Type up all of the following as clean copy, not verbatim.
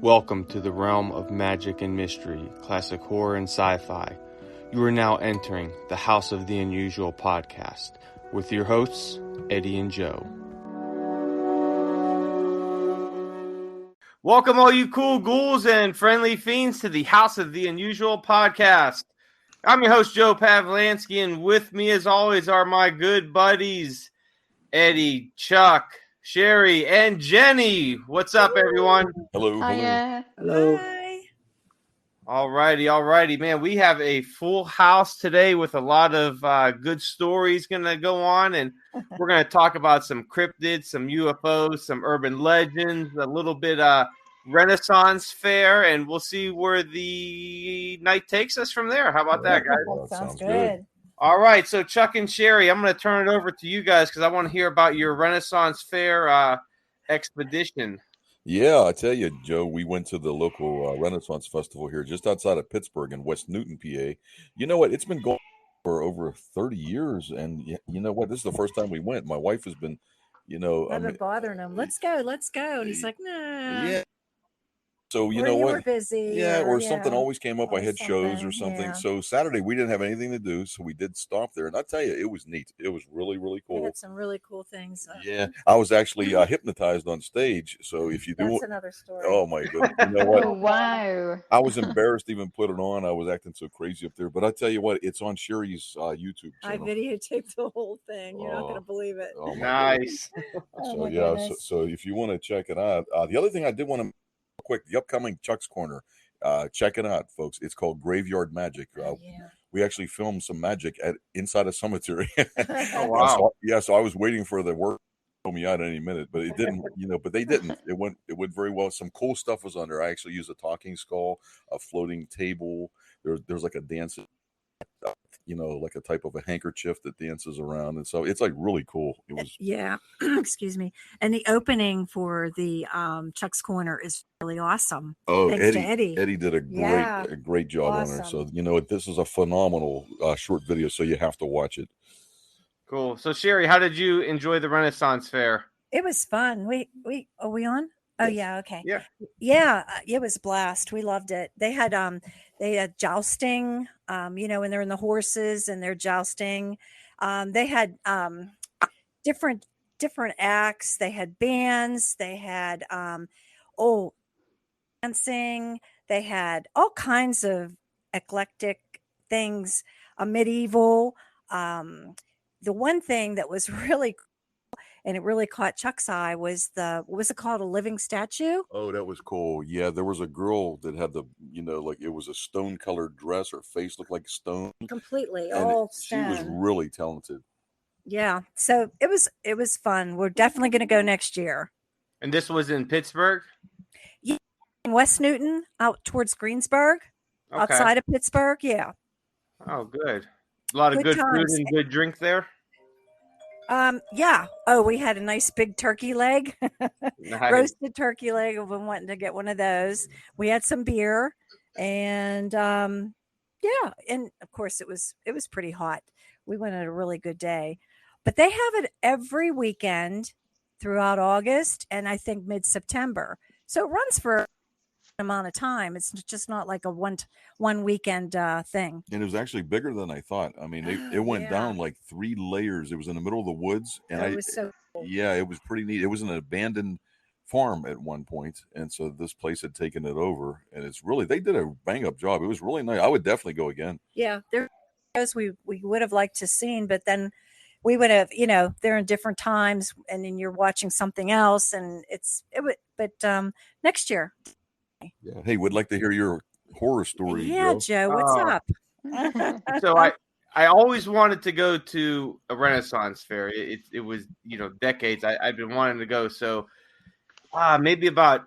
Welcome to the realm of magic and mystery, classic horror and sci-fi. You are now entering the House of the Unusual podcast with your hosts, Eddie and Joe. Welcome all you cool ghouls and friendly fiends to the House of the Unusual podcast. I'm your host, Joe Pavlansky, and with me as always are my good buddies, Eddie, Chuck, Cheri, and Jenny. What's up, everyone? Hello. Hiya. Hello. Hi. All righty, man. We have a full house today with a lot of good stories going to go on, and we're going to talk about some cryptids, some UFOs, some urban legends, a little bit Renaissance fair, and we'll see where the night takes us from there. How about that, guys? That sounds good. All right, so Chuck and Cheri, I'm going to turn it over to you guys because I want to hear about your Renaissance fair expedition. Yeah, I tell you, Joe, we went to the local Renaissance Festival here just outside of Pittsburgh in West Newton, PA. You know what? It's been going for over 30 years. And you know what? This is the first time we went. My wife has been, I've been bothering him. Let's go. And he's like, nah. Yeah. So, you or know you what? were busy. Yeah, or something always came up. I Always had shows or something, something. yeah. So Saturday we didn't have anything to do, so we did stop there. And I tell you, it was neat. It was really, really They cool. had some really cool things. Yeah, I was actually hypnotized on stage. So if you do, That's another story. oh my goodness, you know what? Oh, wow. I was embarrassed to even put it on. I was acting so crazy up there. But I tell you what, it's on Cheri's YouTube I channel. videotaped the whole thing. You're not Oh. going to believe it. Oh, my Nice. Oh, So my yeah, goodness. so if you want to check it out, the other thing I did want to quick, the upcoming Chuck's Corner, check it out, folks. It's called Graveyard Magic. Yeah. We actually filmed some magic inside a cemetery. Oh, wow. So I was waiting for the work to pull me out any minute, but it didn't. But they didn't. It went very well. Some cool stuff was on there. I actually used a talking skull, a floating table. There's like a dance. Like a type of a handkerchief that dances around. And so it's like really cool. It was. Yeah. Excuse me. And the opening for the Chuck's Corner is really awesome. Oh, Thanks to Eddie. Eddie did a great job on it. So, this is a phenomenal short video. So you have to watch it. Cool. So, Cheri, how did you enjoy the Renaissance fair? It was fun. Are we on? Oh Yes. yeah. Okay. Yeah. It was a blast. We loved it. They had jousting, when they're in the horses and they're jousting. They had different acts. They had bands. They had dancing. They had all kinds of eclectic things. Medieval. The one thing that was really cool, and it really caught Chuck's eye, was what was it called? A living statue? Oh, that was cool. Yeah, there was a girl that had like it was a stone colored dress. Her face looked like stone. Completely, And all she was stone. really talented. Yeah. So it was fun. We're definitely going to go next year. And this was in Pittsburgh? In West Newton, out towards Greensburg, Okay. outside of Pittsburgh. Yeah. Oh, good. A lot of Good good food times. and good drink there? Yeah. Oh, we had a nice big turkey leg, Nice. roasted turkey leg. I've been wanting to get one of those. We had some beer, and and of course it was pretty hot. We went on a really good day, but they have it every weekend throughout August and I think mid-September. So it runs for an amount of time. It's just not like a one weekend thing. And it was actually bigger than I thought. I mean, it went down like 3 layers. It was in the middle of the woods. And It was so cool. yeah, it was pretty neat. It was an abandoned farm at one point, and so this place had taken it over, and they did a bang up job. It was really nice. I would definitely go again. Yeah, there shows we would have liked to seen, but then we would have, they're in different times, and then you're watching something else, and but next year. Yeah. Hey, would like to hear your horror story. Yeah, Joe, what's Oh. up? So I always wanted to go to a Renaissance fair. It was, decades. I've been wanting to go. So maybe about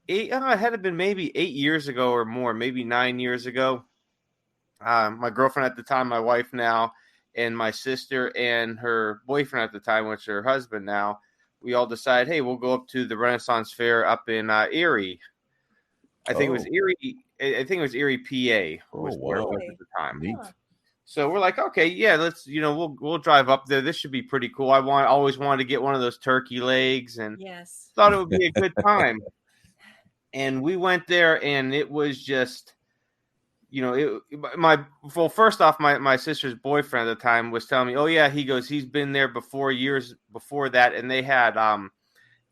8, it had been maybe 8 years ago or more, maybe 9 years ago. My girlfriend at the time, my wife now, and my sister and her boyfriend at the time, which is her husband now, we all decided, hey, we'll go up to the Renaissance fair up in Erie. I think it was Erie, PA was where it was at the time. Neat. So we're like, okay, yeah, let's, we'll drive up there. This should be pretty cool. Always wanted to get one of those turkey legs and Yes. thought it would be a good time. And we went there, and it was just, first off, my sister's boyfriend at the time was telling me, oh yeah, he goes, he's been there before, years before that, and they had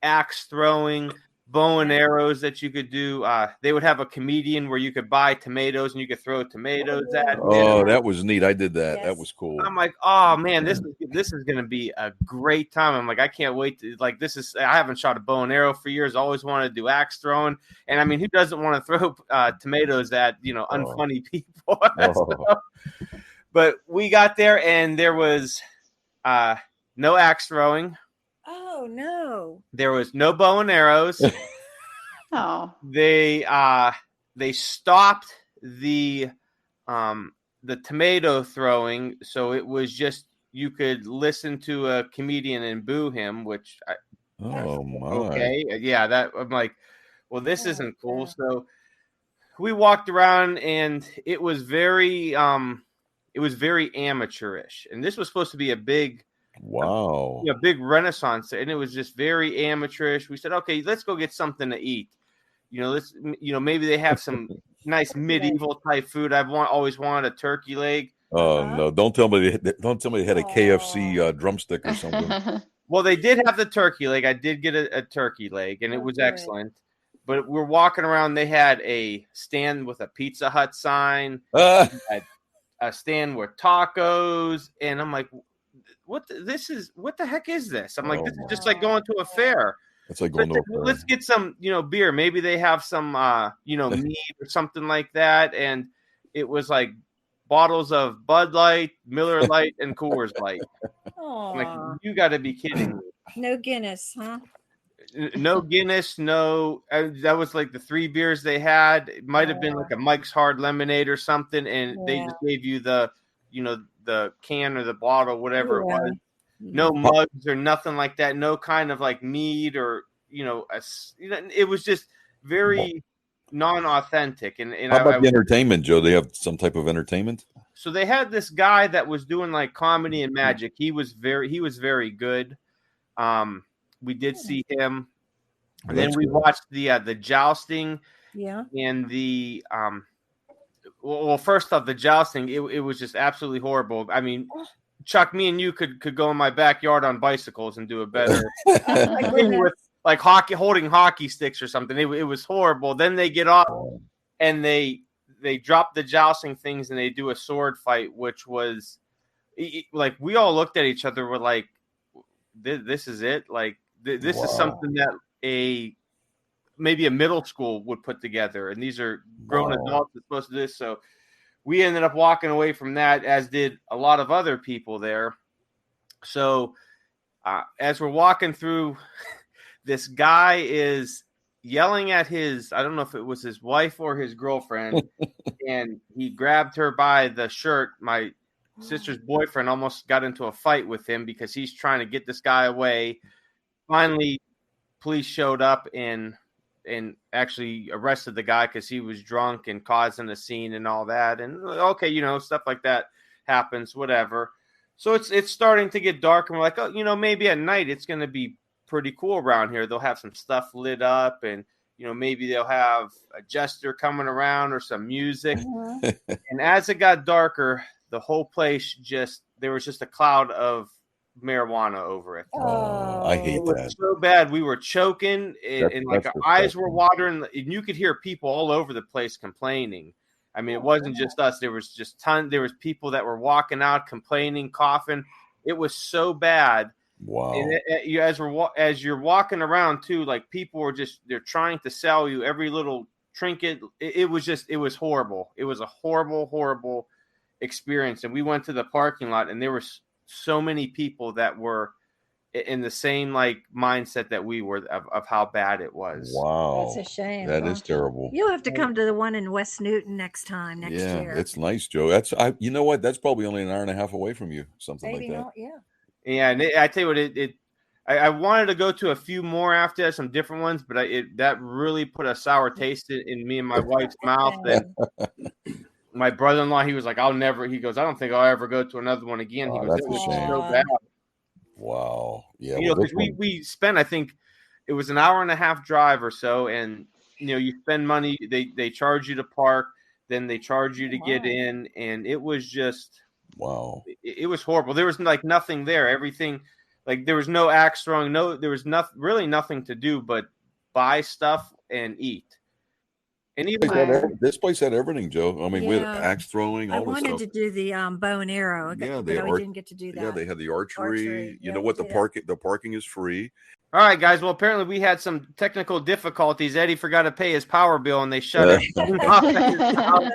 axe throwing, bow and arrows that you could do. They would have a comedian where you could buy tomatoes and you could throw tomatoes at him. Oh, that was neat. I did that. Yes. That was cool. I'm like, oh man, this is gonna be a great time. I'm like, I can't wait to, like, I haven't shot a bow and arrow for years. Always wanted to do axe throwing, and I mean, who doesn't want to throw tomatoes at unfunny people? So, but we got there, and there was no axe throwing. Oh no! There was no bow and arrows. Oh, They stopped the tomato throwing, so it was just, you could listen to a comedian and boo him, which okay, yeah, that I'm like, well, this isn't cool. So we walked around, and it was very amateurish, and this was supposed to be a big big Renaissance, and it was just very amateurish. We said, okay, let's go get something to eat. Maybe they have some nice medieval type food. Always wanted a turkey leg. Oh no! Don't tell me they had a KFC drumstick or something. Well, they did have the turkey leg. I did get a turkey leg, and it was excellent. But we're walking around. They had a stand with a Pizza Hut sign, a stand with tacos, and I'm like, what the heck is this? I'm like, this is just like going to a fair. It's like going to a fair. Let's get some, beer. Maybe they have some, mead or something like that. And it was like bottles of Bud Light, Miller Light, and Coors Light. I'm like, you got to be kidding me. No Guinness, huh? No Guinness, no. That was like the 3 beers they had. It might have been like a Mike's Hard Lemonade or something, and they just gave you the can or the bottle, whatever it was. No mugs or nothing like that. No kind of like mead or it was just very non-authentic. And how about the entertainment, Joe? They have some type of entertainment. So they had this guy that was doing like comedy and magic. He was very good. We did see him, and then we watched the jousting. Yeah. And the well, first off, the jousting, it was just absolutely horrible. I mean, Chuck, me and you could go in my backyard on bicycles and do a better with like holding hockey sticks or something. It was horrible. Then they get off and they drop the jousting things and they do a sword fight, which was like, we all looked at each other. We're like, this is it. Like this is something that maybe a middle school would put together, and these are grown adults that's supposed to do this. So we ended up walking away from that, as did a lot of other people there. So as we're walking through, this guy is yelling at I don't know if it was his wife or his girlfriend, and he grabbed her by the shirt. My sister's boyfriend almost got into a fight with him because he's trying to get this guy away. Finally, police showed up and actually arrested the guy because he was drunk and causing a scene and all that. And okay, stuff like that happens, whatever. So it's starting to get dark, and we're like, oh, maybe at night it's going to be pretty cool around here. They'll have some stuff lit up, and maybe they'll have a jester coming around or some music. And as it got darker, the whole place there was just a cloud of marijuana over it. I hate that. So bad. We were choking, and like our eyes were watering, and you could hear people all over the place complaining. I mean, it wasn't just us. There was just there was people that were walking out complaining, coughing. It was so bad. Wow. And as you're walking around too, like people were they're trying to sell you every little trinket. It was horrible. It was a horrible experience. And we went to the parking lot, and there were so many people that were in the same like mindset that we were of how bad it was. Wow. That's a shame. That is terrible. You'll have to come to the one in West Newton next year. It's nice, Joe. You know what? That's probably only an hour and a half away from you. Something Maybe like that. Not, yeah. Yeah. And I tell you what, I wanted to go to a few more after that, some different ones, but that really put a sour taste in me and my wife's mouth. And my brother-in-law, he was like, he goes, I don't think I'll ever go to another one again. He goes, it was so bad. Wow. Yeah. Because we spent, I think it was an hour and a half drive or so, and you spend money. They charge you to park, then they charge you to get my. in, and it was just Wow. it was horrible. There was like nothing there. Everything, like there was no axe throwing. No, there was really nothing to do but buy stuff and eat. And even Wow. This place had everything, Joe. I mean, we had Yeah. axe throwing, I all this wanted stuff. to do the bow and arrow. Yeah, but they we didn't get to do that. Yeah, they had the archery. You Yeah, know we what? did that. The parking is free. All right, guys. Well, apparently we had some technical difficulties. Eddie forgot to pay his power bill, and they shut it off at his house.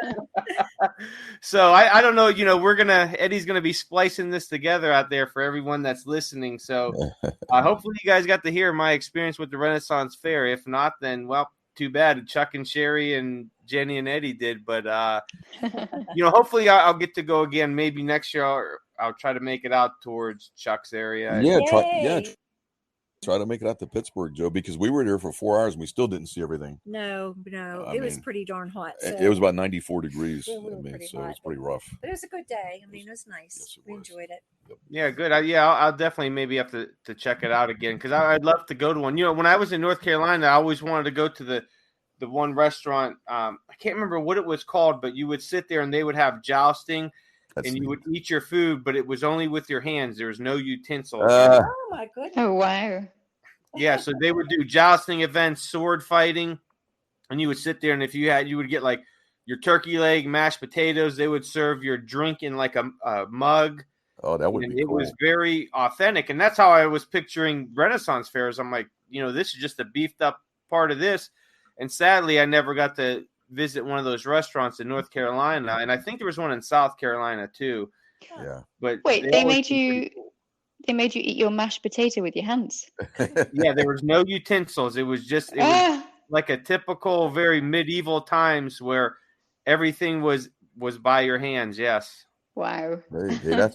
So I don't know. Eddie's gonna be splicing this together out there for everyone that's listening. So hopefully you guys got to hear my experience with the Renaissance Fair. If not, then well, too bad. Chuck and Cheri and Jenny and Eddie did, but hopefully I'll get to go again. Maybe next year I'll try to make it out towards Chuck's area. Yeah, Yay. try to make it out to Pittsburgh, Joe, because we were there for 4 hours and we still didn't see everything. No, I it was mean, pretty darn hot. So It was about 94 degrees. Yeah, we were I mean, pretty so it was hot. pretty rough. But it was a good day. I mean, it was nice. Yes, it We was. enjoyed it. Yeah, good. I'll definitely maybe have to check it out again because I'd love to go to one. When I was in North Carolina, I always wanted to go to the one restaurant. I can't remember what it was called, but you would sit there and they would have jousting. And you would eat your food, but it was only with your hands. There was no utensils. Oh my goodness! Oh, wow. Yeah, so they would do jousting events, sword fighting, and you would sit there, and if you would get like your turkey leg, mashed potatoes. They would serve your drink in like a mug. Oh, that would be It cool. was very authentic, and that's how I was picturing Renaissance fairs. I'm like, this is just a beefed up part of this, and sadly, I never got to visit one of those restaurants in North Carolina, and I think there was one in South Carolina too. Yeah. But Wait, they always made seem you pretty cool. they made you eat your mashed potato with your hands. Yeah, there was no utensils. It was like a typical, very medieval times where everything was by your hands. Yes. Wow. Hey, that's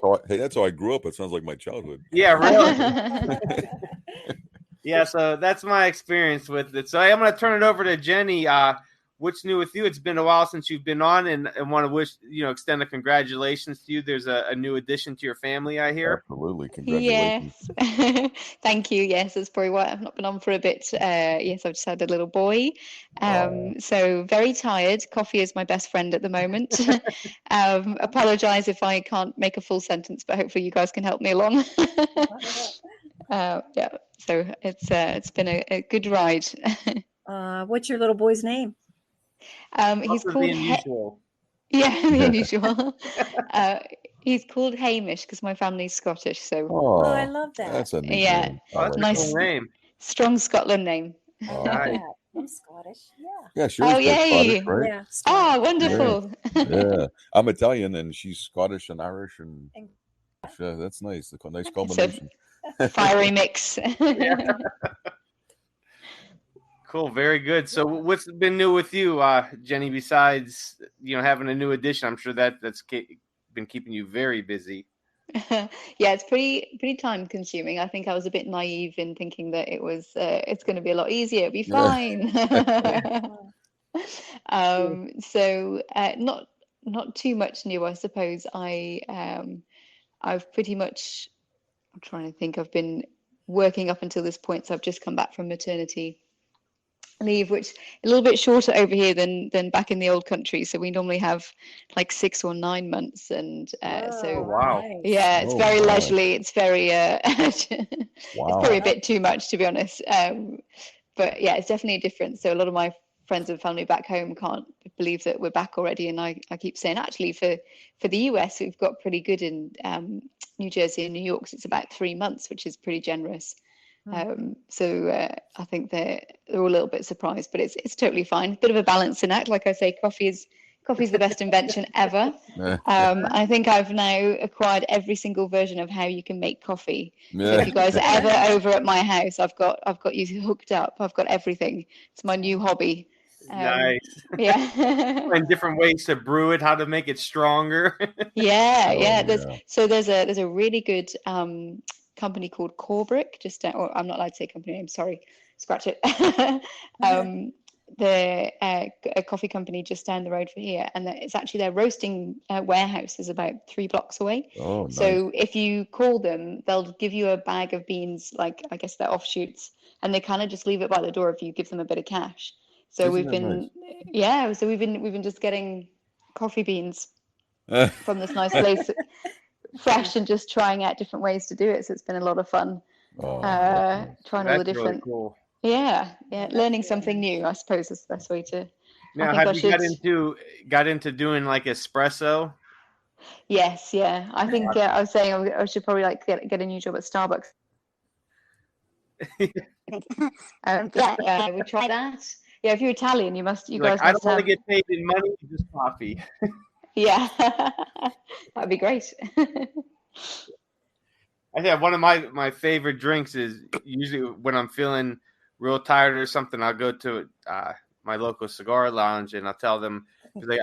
how I grew up. It sounds like my childhood. Yeah, really. Yeah, so that's my experience with it. So I'm going to turn it over to Jenny. What's new with you? It's been a while since you've been on, and want to extend a congratulations to you. There's a new addition to your family, I hear. Absolutely. Congratulations. Yes. Thank you. Yes, that's probably why I've not been on for a bit. Yes, I've just had a little boy. So very tired. Coffee is my best friend at the moment. Apologize if I can't make a full sentence, but hopefully you guys can help me along. Yeah, so it's been a good ride. What's your little boy's name? He's called the unusual. Yeah, the unusual. He's called Hamish because my family's Scottish. So Oh, I love that. That's a neat Yeah. name. Oh, that's a Nice. cool name. strong Scotland name. I love Nice. that. I'm Scottish. Yeah. Yeah, she Oh, was yay. Scottish, right? Yeah. Oh, wonderful. Yeah, I'm Italian and she's Scottish and Irish, and yeah, that's nice. Nice combination. Fiery mix. Cool, very good. So, what's been new with you, Jenny? Besides, having a new addition, I'm sure that's been keeping you very busy. Yeah, it's pretty time consuming. I think I was a bit naive in thinking that it's going to be a lot easier. It'll be fine. So not too much new, I suppose. I've pretty much, I'm trying to think. I've been working up until this point, so I've just come back from maternity leave, which a little bit shorter over here than back in the old country. So we normally have like 6 or 9 months, and so wow. yeah, it's very leisurely. It's very it's probably a bit too much, to be honest. But yeah, it's definitely different. So a lot of my friends and family back home can't believe that we're back already, and I keep saying actually for the US we've got pretty good in New Jersey and New York. So it's about 3 months, which is pretty generous. So I think they're all a little bit surprised, but it's totally fine. Bit of a balancing act, like I say. Coffee's the best invention ever. I think I've now acquired every single version of how you can make coffee. So if you guys are ever over at my house, I've got you hooked up. I've got everything. It's my new hobby. Nice. Yeah. And different ways to brew it, how to make it stronger. Yeah. There's a really good company called Corbrick. Or I'm not allowed to say company name. Sorry, scratch it. A coffee company just down the road from here, and it's actually their roasting warehouse is about 3 blocks away. Oh, nice. So if you call them, they'll give you a bag of beans, like I guess they're offshoots, and they kind of just leave it by the door if you give them a bit of cash. So Isn't that nice? So we've been just getting coffee beans from this nice place, fresh, and just trying out different ways to do it. So it's been a lot of fun. Oh, that's nice. Trying all the That's really different, cool. learning something new, I suppose, is the best way to. Now, I think I have you should. got into doing like espresso? Yes, yeah. I think I was saying I should probably like get a new job at Starbucks. We try that. Yeah, if you're Italian, you Like, guys I don't must want to have. get paid in money, just coffee. Yeah, that'd be great. I think one of my favorite drinks is usually when I'm feeling real tired or something. I'll go to my local cigar lounge and I'll tell them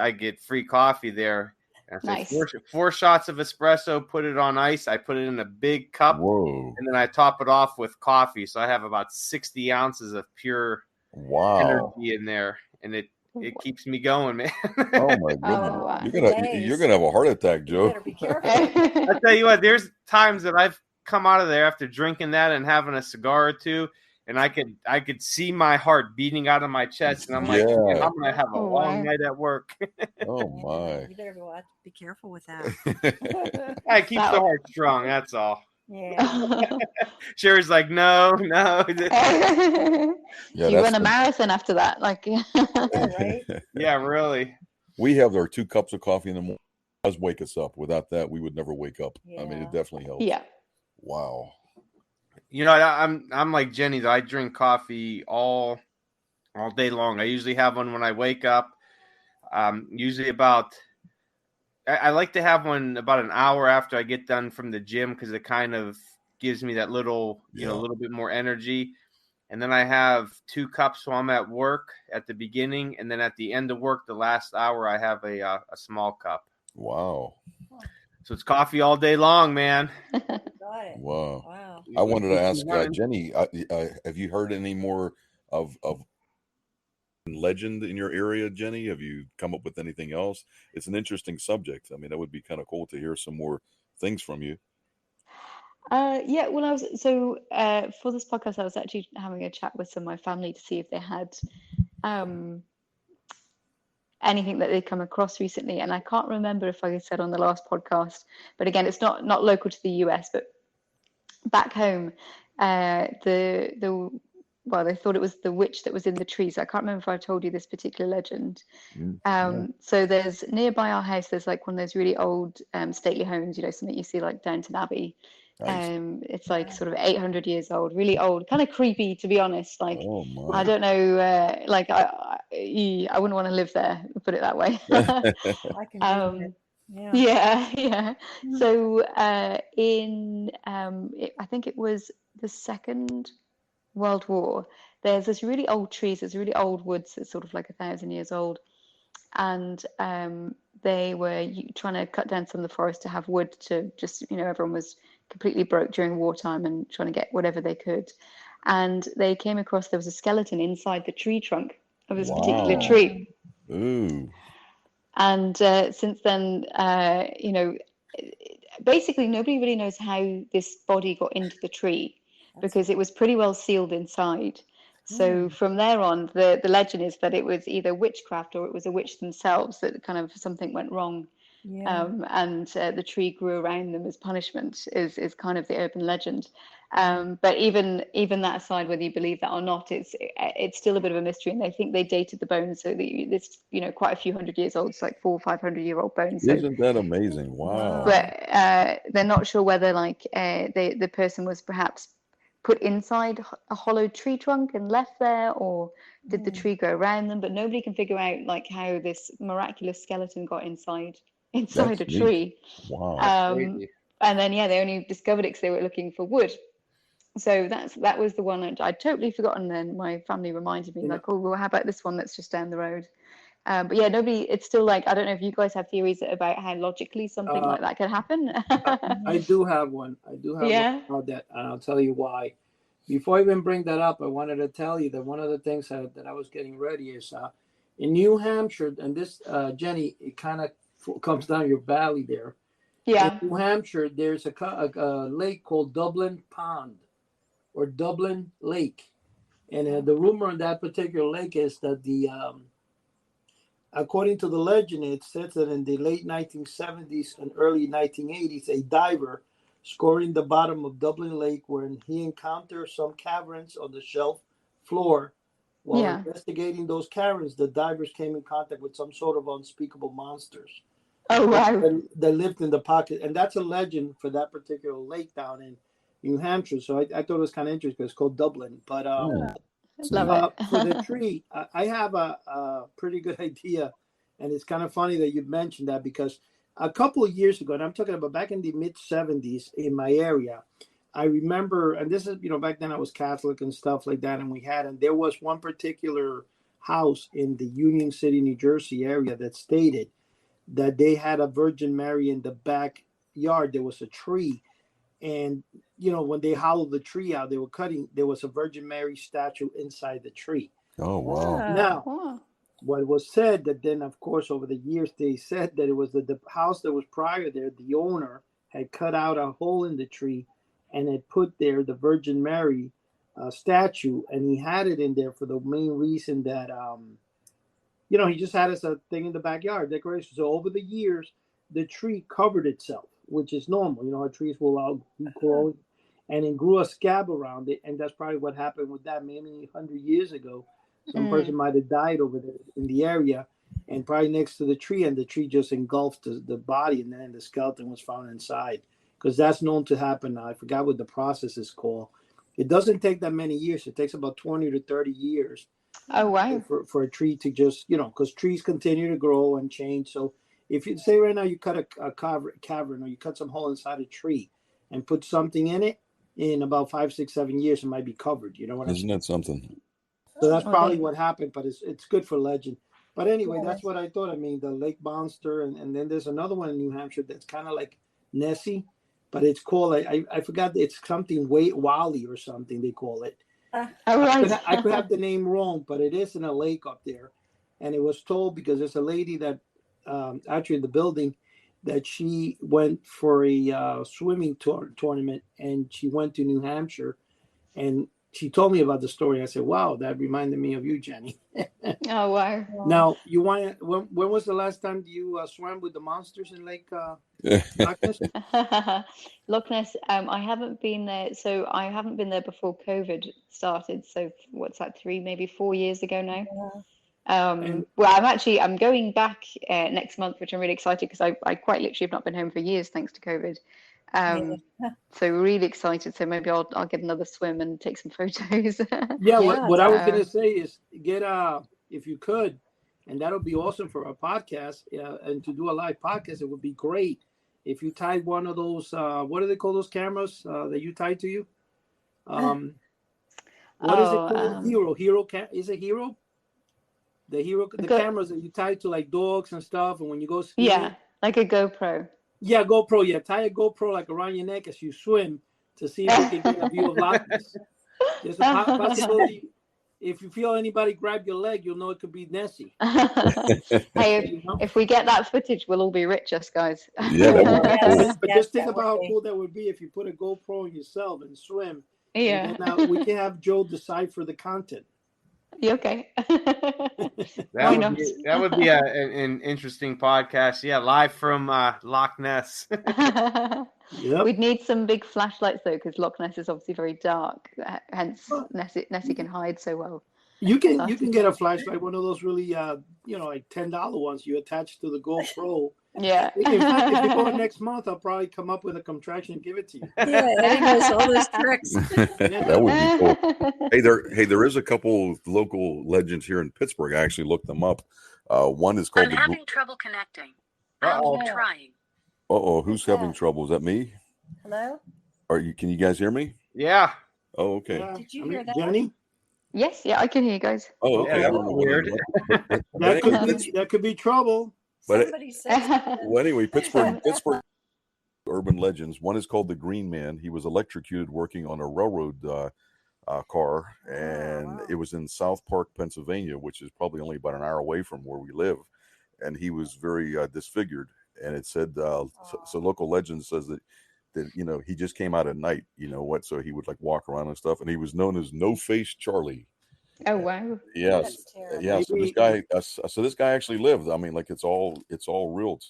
I get free coffee there. And I say Nice. four shots of espresso, put it on ice. I put it in a big cup, Whoa. and then I top it off with coffee. So I have about 60 ounces of pure energy in there, and it keeps me going, man. Oh my goodness! Oh, wow. You're gonna have a heart attack, Joe. You better be careful. I tell you what, there's times that I've come out of there after drinking that and having a cigar or two, and I could see my heart beating out of my chest, and I'm like, man, I'm gonna have a long night at work. Oh my! You better be careful with that. It keeps the heart strong. That's all. Yeah. Cheri's like, no. Do you run a marathon after that? Like, Right? Yeah, really. We have our 2 cups of coffee in the morning. It does wake us up. Without that, we would never wake up. Yeah. I mean, it definitely helps. Yeah. Wow. You know, I'm like Jenny, though. I drink coffee all day long. I usually have one when I wake up. Usually I like to have one about an hour after I get done from the gym because it kind of gives me that little bit more energy. And then I have 2 cups while I'm at work at the beginning, and then at the end of work, the last hour, I have a small cup. Wow. So it's coffee all day long, man. Got it. Wow. I wanted to ask Jenny, have you heard any more of legend in your area, Jenny? Have you come up with anything else? It's an interesting subject. I mean, that would be kind of cool to hear some more things from you. Yeah, well, for this podcast, I was actually having a chat with some of my family to see if they had anything that they'd come across recently. And I can't remember if I said on the last podcast, but again, it's not local to the US, but back home, they thought it was the witch that was in the trees. I can't remember if I told you this particular legend. So there's nearby our house, there's like one of those really old stately homes, something you see like Downton Abbey. Nice. It's like sort of 800 years old, really old, kind of creepy, to be honest. Like, I don't know, I wouldn't want to live there, put it that way. I can Yeah. So I think it was the Second World War. There's this really old trees, there's really old woods that's sort of like 1,000 years old, and they were trying to cut down some of the forest to have wood to just, everyone was completely broke during wartime and trying to get whatever they could, and they came across there was a skeleton inside the tree trunk of this particular tree. Ooh. And since then, basically nobody really knows how this body got into the tree because it was pretty well sealed inside. So from there on, the legend is that it was either witchcraft or it was a witch themselves, that kind of something went wrong. And the tree grew around them as punishment is kind of the urban legend. But even that aside, whether you believe that or not, it's still a bit of a mystery. And they think they dated the bones, so it's quite a few hundred years old. It's like 400 or 500-year-old bones. Isn't that amazing? Wow. But they're not sure whether the person was perhaps put inside a hollow tree trunk and left there, or did the tree go around them? But nobody can figure out how this miraculous skeleton got inside a tree. Wow. And then they only discovered it because they were looking for wood. So that was the one I'd totally forgotten. Then my family reminded me, like, oh, well, how about this one that's just down the road? But yeah, it's still like, I don't know if you guys have theories about how logically something like that can happen. I do have one. One about that, and I'll tell you why. Before I even bring that up, I wanted to tell you that one of the things that I was getting ready is in New Hampshire, and this, Jenny, it kind of comes down your valley there. Yeah. In New Hampshire, there's a lake called Dublin Pond or Dublin Lake. And the rumor on that particular lake is that according to the legend, it says that in the late 1970s and early 1980s, a diver scored in the bottom of Dublin Lake when he encountered some caverns on the shelf floor. While investigating those caverns, the divers came in contact with some sort of unspeakable monsters. Oh, wow. That lived in the pocket. And that's a legend for that particular lake down in New Hampshire. So I thought it was kind of interesting because it's called Dublin. But Love it. for the tree, I have a pretty good idea. And it's kind of funny that you mentioned that because a couple of years ago, and I'm talking about back in the mid 70s in my area, I remember, and this is, back then I was Catholic and stuff like that. And there was one particular house in the Union City, New Jersey area that stated that they had a Virgin Mary in the backyard. There was a tree. And, when they hollowed the tree out, there was a Virgin Mary statue inside the tree. Oh, wow. Now, what was said that then, of course, over the years, they said that it was the house that was prior there, the owner had cut out a hole in the tree and had put there the Virgin Mary statue. And he had it in there for the main reason that, he just had as a thing in the backyard decoration. So over the years, the tree covered itself, which is normal. Our trees will outgrow, and it grew a scab around it. And that's probably what happened with that maybe 100 years ago. Some person might have died over there in the area and probably next to the tree, and the tree just engulfed the body, and then the skeleton was found inside, because that's known to happen. I forgot what the process is called. It doesn't take that many years. It takes about 20 to 30 years. Oh, wow. For a tree to just, because trees continue to grow and change. So if you say right now you cut a cavern or you cut some hole inside a tree and put something in it, in about 5, 6, 7 years, it might be covered. You know what I mean? Isn't that something? So that's probably what happened, but it's good for legend. But anyway, that's what I thought. I mean, the lake monster, and then there's another one in New Hampshire that's kind of like Nessie, but it's called, I forgot, it's something Wally or something they call it. I could have the name wrong, but it is in a lake up there. And it was told because there's a lady that actually in the building that she went for a swimming tournament, and she went to New Hampshire, and she told me about the story. I said, wow, that reminded me of you, Jenny. Oh, wow. Now, when was the last time you swam with the monsters in Lake Loch Ness? Loch Ness, I haven't been there. So I haven't been there before COVID started. So what's that, 3, maybe 4 years ago now? Well, I'm going back next month, which I'm really excited because I quite literally have not been home for years thanks to COVID. So really excited. So maybe I'll get another swim and take some photos. What I was gonna say is get if you could, and that'll be awesome for a podcast. And to do a live podcast, it would be great if you tied one of those. What do they call those cameras that you tied to you? What is it called? Hero is it Hero? The cameras that you tie to like dogs and stuff, and when you go skiing. Yeah, like a GoPro. Yeah, GoPro. Yeah, tie a GoPro like around your neck as you swim to see if you can get a view of Loch Ness. There's a possibility. If you feel anybody grab your leg, you'll know it could be Nessie. Hey, if we get that footage, we'll all be rich, us guys. Yeah, but just think about how cool that would be if you put a GoPro on yourself and swim. Yeah. And then, we can have Joe decipher the content. Yeah, okay. That would be an interesting podcast. Yeah, live from Loch Ness. Yep. We'd need some big flashlights though, because Loch Ness is obviously very dark. Hence, Nessie can hide so well. You can get a flashlight, one of those really like $10 ones you attach to the GoPro. Yeah. In fact, if you go next month, I'll probably come up with a contraction and give it to you. Yeah, Eddie knows all those tricks. That would be cool. Hey, there is a couple local legends here in Pittsburgh. I actually looked them up. One is called. I'm having trouble connecting. I'll keep trying. Who's having trouble? Is that me? Hello? Can you guys hear me? Yeah. Oh, okay. Did you hear that? Jenny? Yes, yeah, I can hear you guys. Oh, okay. Yeah, I don't know. weird. That could be trouble. But Somebody said well, anyway, Pittsburgh urban legends. One is called the Green Man. He was electrocuted working on a railroad car, and it was in South Park, Pennsylvania, which is probably only about an hour away from where we live. And he was very disfigured. And it said, so local legend says that he just came out at night, so he would like walk around and stuff. And he was known as No Face Charlie. Oh wow. Yes. That's terrible. Yeah. So this guy actually lived. I mean, like it's all real.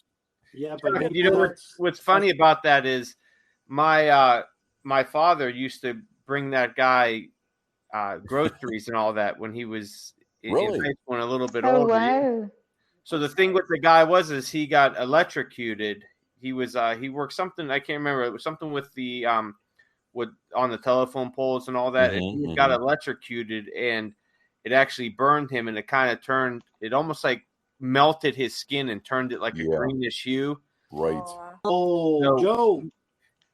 Yeah, but You know what's funny about that is my my father used to bring that guy groceries and all that when he was in Really? high school and a little bit Oh older. wow. So the thing with the guy is he got electrocuted. He was he worked something, I can't remember. It was something with the with on the telephone poles and all that. And he got electrocuted and it actually burned him, and it kind of turned it almost like melted his skin and turned it like a greenish hue. Right. Oh, So, Joe.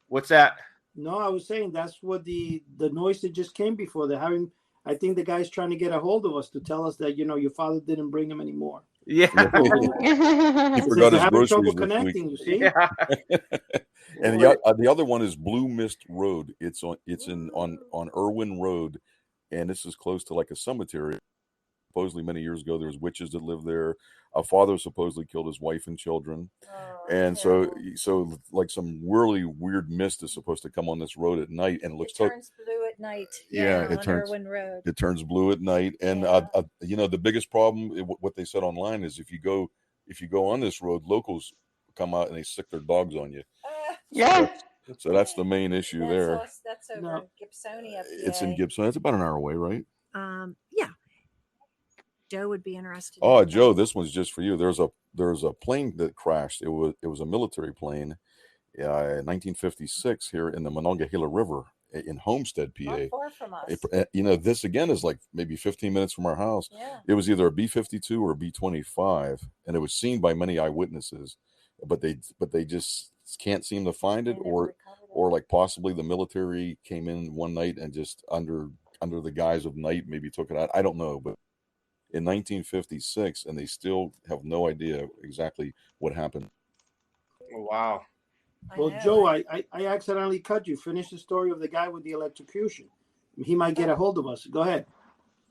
What's that? No, I was saying that's what the noise that just came before. They're having. I think the guy's trying to get a hold of us to tell us that your father didn't bring him anymore. Yeah. He forgot his groceries trouble this connecting. week. You see. Yeah. And the other one is Blue Mist Road. It's on Irwin Road, and this is close to like a cemetery. Supposedly many years ago, there was witches that lived there. A father supposedly killed his wife and children, and so like some really weird mist is supposed to come on this road at night, and it looks turns blue at night. it on Irwin Road. It turns blue at night, and the biggest problem, what they said online, is if you go on this road, locals come out and they sick their dogs on you. So that's the main issue there. That's over in Gibsonia. It's in Gibson. That's about an hour away, right? Yeah. Joe would be interested. Oh, Joe, this one's just for you. There's a plane that crashed. It was a military plane, in 1956 here in the Monongahela River in Homestead, PA. Not far from us. This again is like maybe 15 minutes from our house. Yeah. It was either a B-52 or a B-25, and it was seen by many eyewitnesses, but they just can't seem to find it, or like possibly the military came in one night and just under the guise of night maybe took it out. I don't know, but in 1956, and they still have no idea exactly what happened. Oh, wow. Well, Joe, I accidentally cut you. Finish the story of the guy with the electrocution. He might get a hold of us. Go ahead.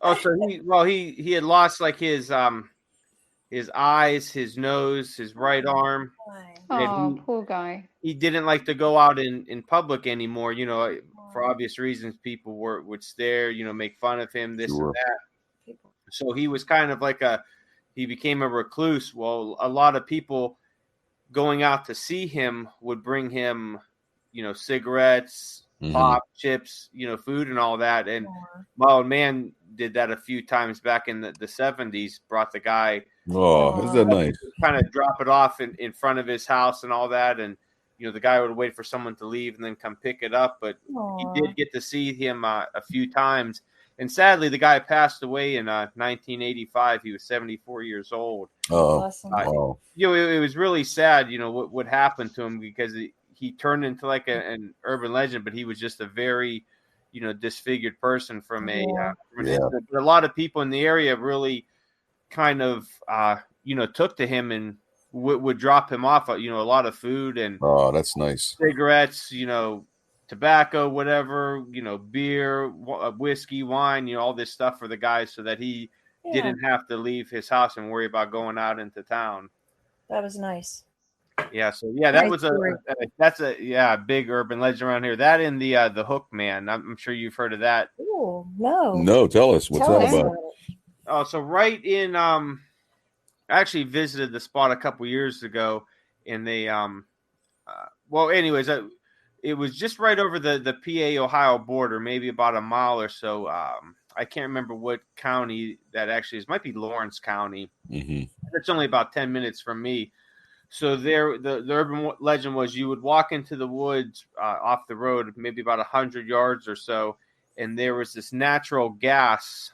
Oh, so he had lost like his eyes, his nose, his right arm. Oh, poor guy. He didn't like to go out in public anymore, for obvious reasons. People would stare, make fun of him, this and that. So he was kind of like he became a recluse. Well, a lot of people going out to see him would bring him, cigarettes, pop, chips, food and all that. And my old man did that a few times back in the 70s, brought the guy. Oh, is that nice? Kind of drop it off in front of his house and all that. And, the guy would wait for someone to leave and then come pick it up. But he did get to see him a few times. And sadly, the guy passed away in 1985. He was 74 years old. Oh, wow. It was really sad, what happened to him, because he turned into like an urban legend, but he was just a very, disfigured person from a lot of people in the area really kind of, took to him and would drop him off, a lot of food and that's nice. Cigarettes, tobacco, whatever, beer, whiskey, wine, all this stuff for the guys so that he didn't have to leave his house and worry about going out into town. That was nice. Yeah. So that was that's a big urban legend around here. That and the Hook Man. I'm sure you've heard of that. Oh, no. No, tell us what's that about. Oh, so right in I actually visited the spot a couple years ago, and they it was just right over the PA-Ohio border, maybe about a mile or so. I can't remember what county that actually is. It might be Lawrence County. Mm-hmm. It's only about 10 minutes from me. So there, the urban legend was you would walk into the woods off the road, maybe about 100 yards or so, and there was this natural gas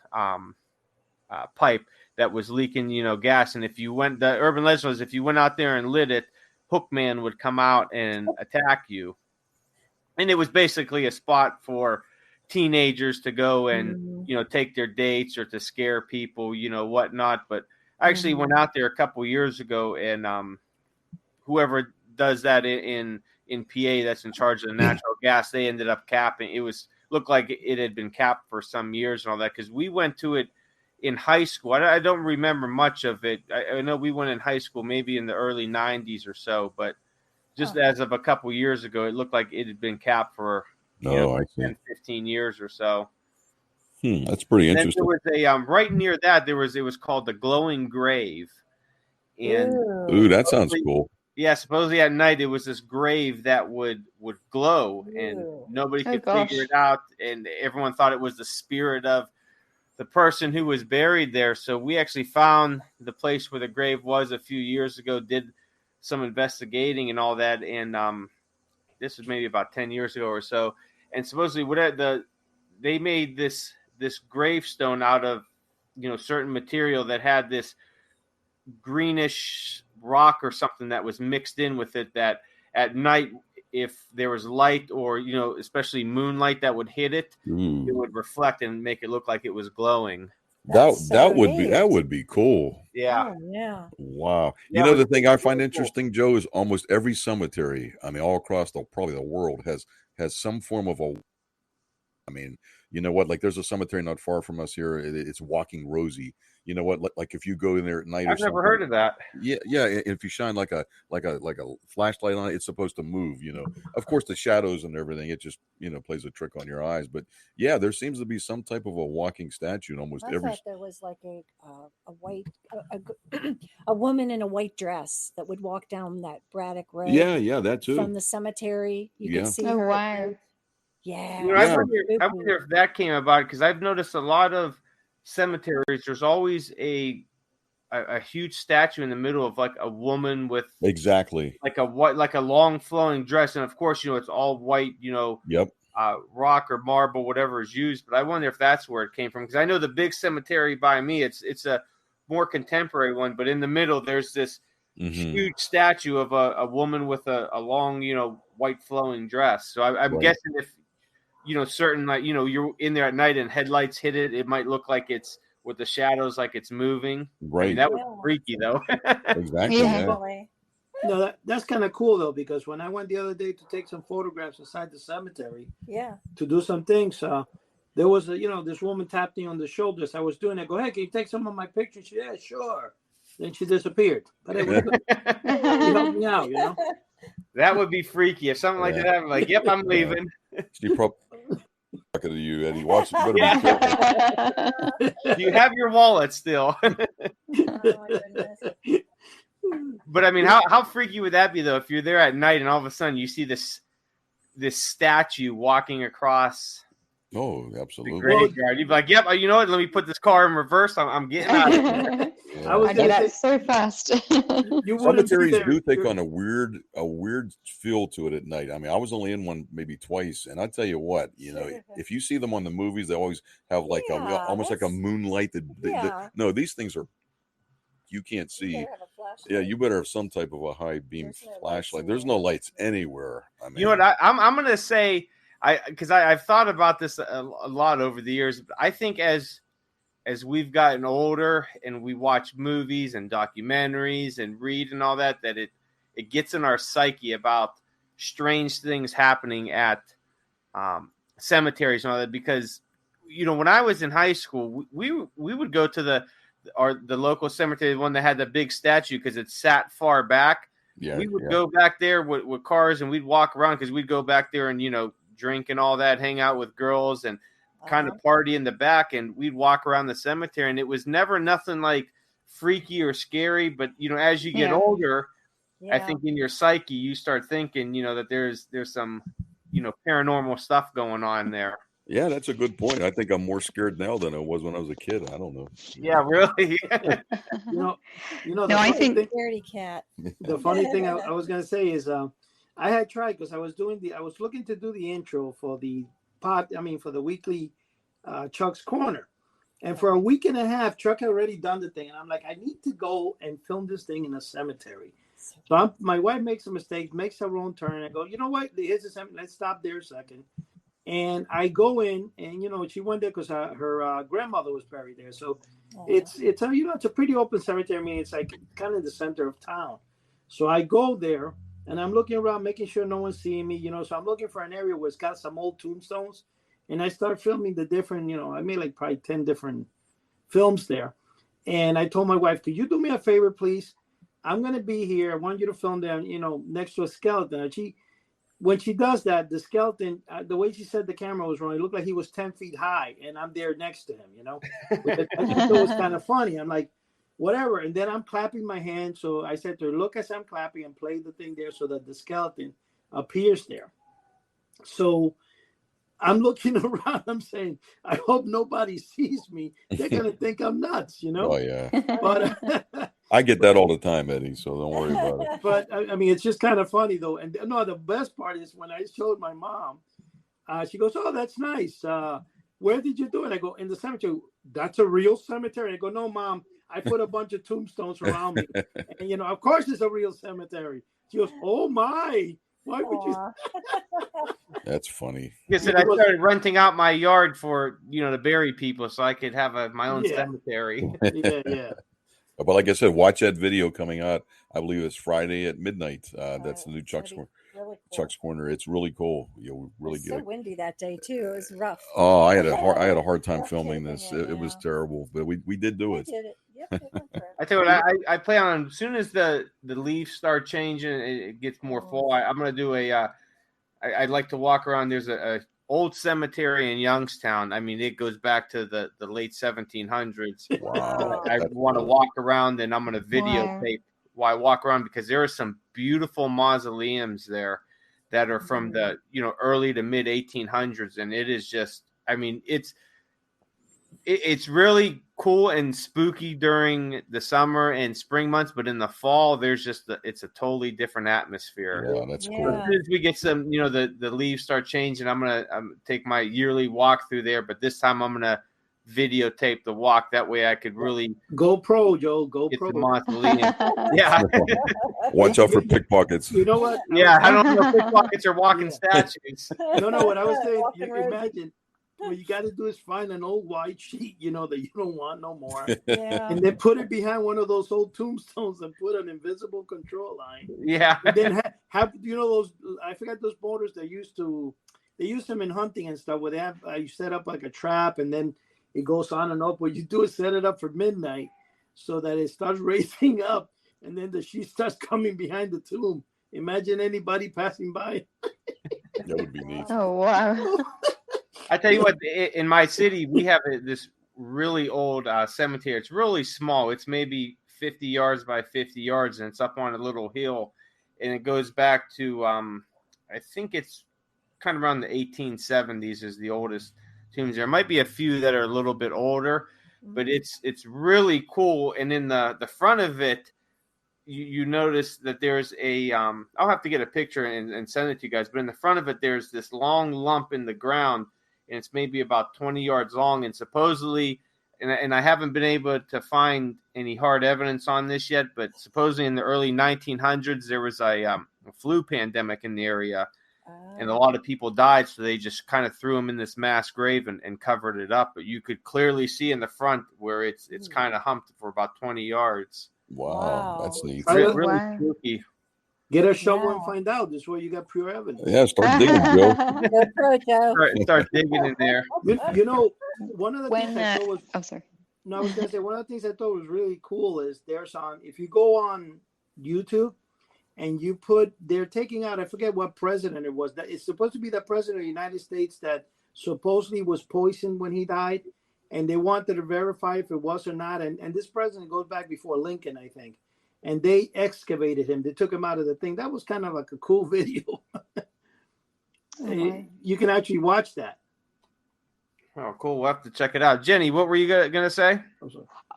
pipe that was leaking, gas. And the urban legend was if you went out there and lit it, Hookman would come out and attack you. And it was basically a spot for teenagers to go and, take their dates or to scare people, whatnot. But I actually went out there a couple years ago, and whoever does that in PA that's in charge of the natural gas, they ended up capping. Looked like it had been capped for some years and all that, because we went to it in high school. I don't remember much of it. I know we went in high school maybe in the early 90s or so, but just as of a couple years ago, it looked like it had been capped for 10, 15 years or so. That's pretty And then interesting. there was a right near that it was called the Glowing Grave, and Ooh, that sounds cool. yeah, supposedly at night it was this grave that would glow, and nobody could figure it out, and everyone thought it was the spirit of the person who was buried there. So we actually found the place where the grave was a few years ago, did some investigating and all that, and this was maybe about 10 years ago or so, and supposedly they made this gravestone out of certain material that had this greenish rock or something that was mixed in with it, that at night, if there was light or especially moonlight that would hit it, it would reflect and make it look like it was glowing. That would be cool. Yeah. Oh, yeah. Wow. Yeah, The thing I find interesting, Joe, is almost every cemetery, I mean, all across probably the world has some form of a, I mean, you know what? Like, there's a cemetery not far from us here. It's Walking Rosie. You know what? Like if you go in there at night, I've never heard of that. Yeah. If you shine like a flashlight on it, it's supposed to move. Of course, the shadows and everything, it just plays a trick on your eyes. But yeah, there seems to be some type of a walking statue in almost every. I thought there was like a white a woman in a white dress that would walk down that Braddock Road. Yeah, that too. From the cemetery, you could see. Oh, her. wow. Yeah. I wonder if that came about, because I've noticed a lot of cemeteries, there's always a huge statue in the middle of like a woman with exactly like a long flowing dress, and of course it's all white, yep, rock or marble, whatever is used. But I wonder if that's where it came from, because I know the big cemetery by me, it's a more contemporary one, but in the middle there's this huge statue of a woman with a long white flowing dress. So I'm guessing if certain, like, you're in there at night and headlights hit it, it might look like it's with the shadows, like it's moving. Right. I mean, that was freaky, though. Exactly. Yeah. No, that's kind of cool, though, because when I went the other day to take some photographs inside the cemetery, to do some things, there was this woman tapped me on the shoulders. I was doing it. Go ahead, can you take some of my pictures? She, yeah, sure. Then she disappeared. But it was good. You helped me out, That would be freaky if something like that happened. Like, yep, I'm leaving. She probably talking to you, Eddie. Watch it. Better Do you have your wallet still? Oh, my goodness. But I mean, how freaky would that be, though, if you're there at night and all of a sudden you see this statue walking across? Oh, absolutely. The graveyard. You'd be like, yep, you know what? Let me put this car in reverse. I'm getting out of here. I do that so fast. Cemeteries do take on a weird feel to it at night. I mean, I was only in one maybe twice, and I tell you what, if you see them on the movies, they always have like almost like a moonlight. No, these things are, you can't see. Yeah, you better have some type of a high beam flashlight. There's no lights anywhere. I mean, you know what? I'm gonna say, because I've thought about this a lot over the years. But I think as we've gotten older and we watch movies and documentaries and read and all that, it gets in our psyche about strange things happening at cemeteries and all that. Because when I was in high school, we would go to the local cemetery, the one that had the big statue, because it sat far back. Yeah, we would go back there with cars, and we'd walk around, because we'd go back there and drink and all that, hang out with girls and kind of party in the back, and we'd walk around the cemetery, and it was never nothing like freaky or scary. But as you get older, I think in your psyche you start thinking that there's some paranormal stuff going on there. Yeah, that's a good point. I think I'm more scared now than I was when I was a kid. I don't know. Yeah, really. I think scaredy cat. The funny thing I was gonna say is I had tried, because I was looking to do the intro for the for the weekly Chuck's Corner, and for a week and a half Chuck had already done the thing, and I'm like, I need to go and film this thing in a cemetery. So my wife makes a mistake, makes her own turn, and I go, you know what? Here's a cemetery. Let's stop there a second. And I go in, and she went there because her grandmother was buried there. So it's a pretty open cemetery. I mean, it's like kind of in the center of town. So I go there, and I'm looking around, making sure no one's seeing me. So I'm looking for an area where it's got some old tombstones, and I start filming the different. I made like probably 10 different films there. And I told my wife, could you do me a favor, please? I'm gonna be here. I want you to film them, next to a skeleton. And she when she does that, the skeleton, the way she said the camera was wrong, it looked like he was 10 feet high, and I'm there next to him, you know. I just thought it was kind of funny. I'm like, whatever. And then I'm clapping my hands. So I said to her, look as I'm clapping and play the thing there so that the skeleton appears there. So I'm looking around. I'm saying, I hope nobody sees me. They're going to think I'm nuts, you know? Oh, yeah. But I get that all the time, Eddie, so don't worry about it. But, I mean, it's just kind of funny, though. And no, the best part is when I showed my mom, she goes, oh, that's nice. Where did you do it? I go, in the cemetery. That's a real cemetery? I go, no, Mom. I put a bunch of tombstones around me. And, you know, of course it's a real cemetery. She goes, oh, my. Why would you? That's funny. Yes, and I started renting out my yard for, to bury people so I could have my own cemetery. Yeah. But like I said, watch that video coming out. I believe it's Friday at midnight. That's the new Chuck's Corner. It's really cool. Really good. It was so windy that day too. It was rough. Oh, I had a hard time filming this. It was terrible, but we did do it. Did it. Yep, I tell you what, I plan on as soon as the leaves start changing, it gets more fall. I'm gonna do I'd like to walk around. There's a old cemetery in Youngstown. I mean, it goes back to the late 1700s. Wow. I want to walk around, and I'm going to videotape while I walk around because there are some beautiful mausoleums there that are from the early to mid 1800s, and it is just, I mean, it's really cool and spooky during the summer and spring months, but in the fall, there's just it's a totally different atmosphere. Yeah, that's cool. As soon as we get some, the leaves start changing, I'm gonna take my yearly walk through there, but this time I'm gonna videotape the walk. That way, I could really GoPro, Joe. GoPro. Yeah. Watch out for pickpockets. You know what? Yeah, I don't know if pickpockets are walking statues. No, what I was saying. You imagine. What you got to do is find an old white sheet, that you don't want no more. Yeah. And then put it behind one of those old tombstones and put an invisible control line. Yeah. And then have those, I forgot those borders they used them in hunting and stuff where they have, you set up like a trap and then it goes on and up. What you do is set it up for midnight so that it starts raising up and then the sheet starts coming behind the tomb. Imagine anybody passing by. That would be neat. Oh, wow. I tell you what, in my city, we have this really old cemetery. It's really small. It's maybe 50 yards by 50 yards, and it's up on a little hill. And it goes back to, I think it's kind of around the 1870s is the oldest tombs. There might be a few that are a little bit older, but it's really cool. And in the front of it, you notice that there's I'll have to get a picture and send it to you guys, but in the front of it, there's this long lump in the ground, and it's maybe about 20 yards long, and supposedly, and I haven't been able to find any hard evidence on this yet, but supposedly in the early 1900s, there was a flu pandemic in the area, and a lot of people died, so they just kind of threw them in this mass grave and covered it up, but you could clearly see in the front where it's kind of humped for about 20 yards. Wow, that's neat. Really spooky. Get a shovel and find out. This way you got pure evidence. Yeah, start digging, Joe. Start digging in there. One of the things I thought was... Oh, sorry. No, I was going to say, one of the things I thought was really cool is if you go on YouTube and you they're taking out, I forget what president it was. That it's supposed to be the president of the United States that supposedly was poisoned when he died. And they wanted to verify if it was or not. And this president goes back before Lincoln, I think. And they excavated him. They took him out of the thing. That was kind of like a cool video. You can actually watch that. Oh, cool. We'll have to check it out. Jenny, what were you going to say?